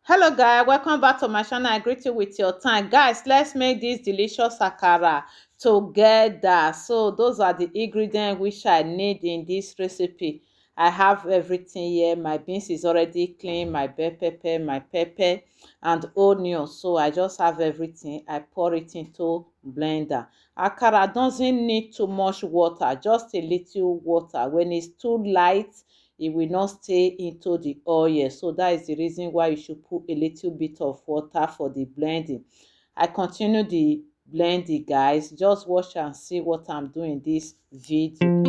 Hello guys, welcome back to my channel. I greet you with your time. Guys, let's make this delicious akara together. So those are the ingredients which I need in this recipe. I have everything here. My beans is already clean, my bell pepper, my pepper and onion. So I just have everything. I pour it into blender. Akara doesn't need too much water, just a little water. When it's too light, it will not stay into the oil. So that is the reason why you should put a little bit of water for the blending. I continue the blending, guys. Just watch and see what I'm doing in this video.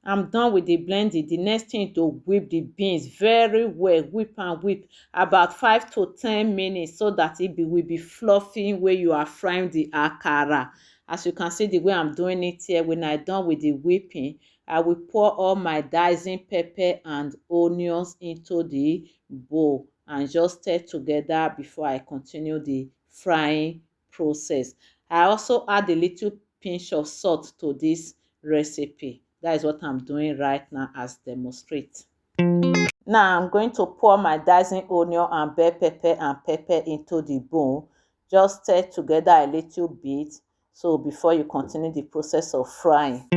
I'm done with the blending. The next thing is to whip the beans very well. Whip and whip about 5 to 10 minutes so that will be fluffy where you are frying the akara. As you can see the way I'm doing it here, when I'm done with the whipping, I will pour all my dicing pepper and onions into the bowl and just stir together before I continue the frying process. I also add a little pinch of salt to this recipe. That is what I'm doing right now as demonstrate. Now I'm going to pour my dicing onion and bell pepper into the bowl. Just stir together a little bit so before you continue the process of frying.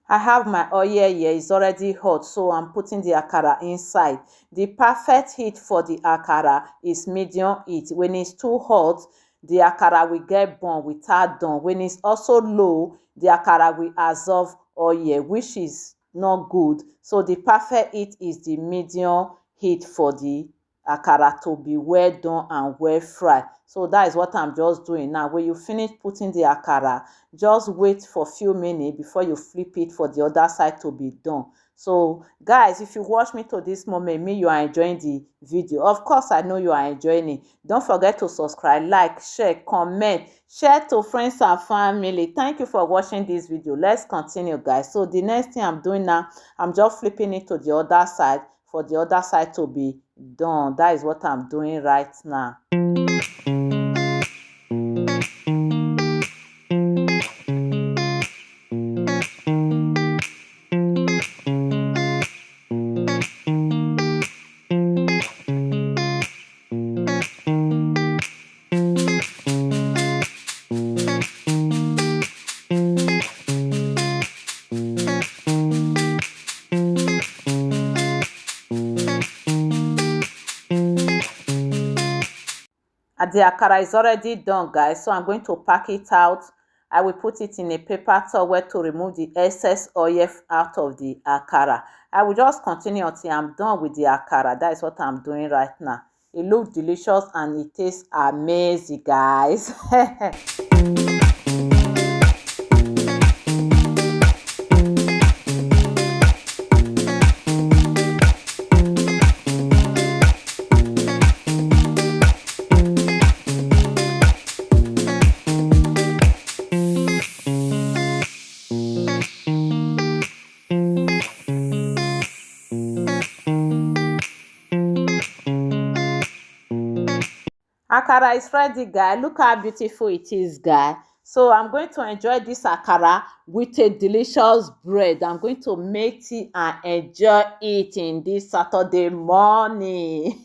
I have my oil here, it's already hot, so I'm putting the akara inside. The perfect heat for the akara is medium heat. When it's too hot, the akara will get burnt without done. When it's also low, the akara will absorb oil, which is not good. So the perfect heat is the medium heat for the akara to be well done and well fried. So that is what I'm just doing now. When you finish putting the akara, just wait for a few minutes before you flip it for the other side to be done. So guys, if you watch me to this moment, you are enjoying the video. Of course, I know you are enjoying it. Don't forget to subscribe, like, share, comment, share to friends and family. Thank you for watching this video. Let's continue, guys. So the next thing I'm doing now, I'm just flipping it to the other side for the other side to be done. That is what I'm doing right now. The akara is already done, guys, so I'm going to pack it out. I will put it in a paper towel to remove the excess oil out of the akara. I will just continue until I'm done with the akara. That is what I'm doing right now. It looks delicious and it tastes amazing, guys. Akara is ready, guys. Look how beautiful it is, guys. So I'm going to enjoy this akara with a delicious bread. I'm going to make tea and enjoy it in this Saturday morning.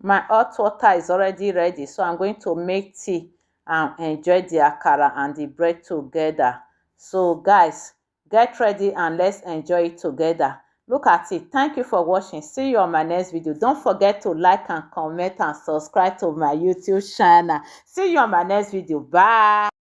My hot water is already ready, so I'm going to make tea and enjoy the akara and the bread together. So guys, get ready and let's enjoy it together. Look at it. Thank you for watching. See you on my next video. Don't forget to like and comment and subscribe to my YouTube channel. See you on my next video. Bye.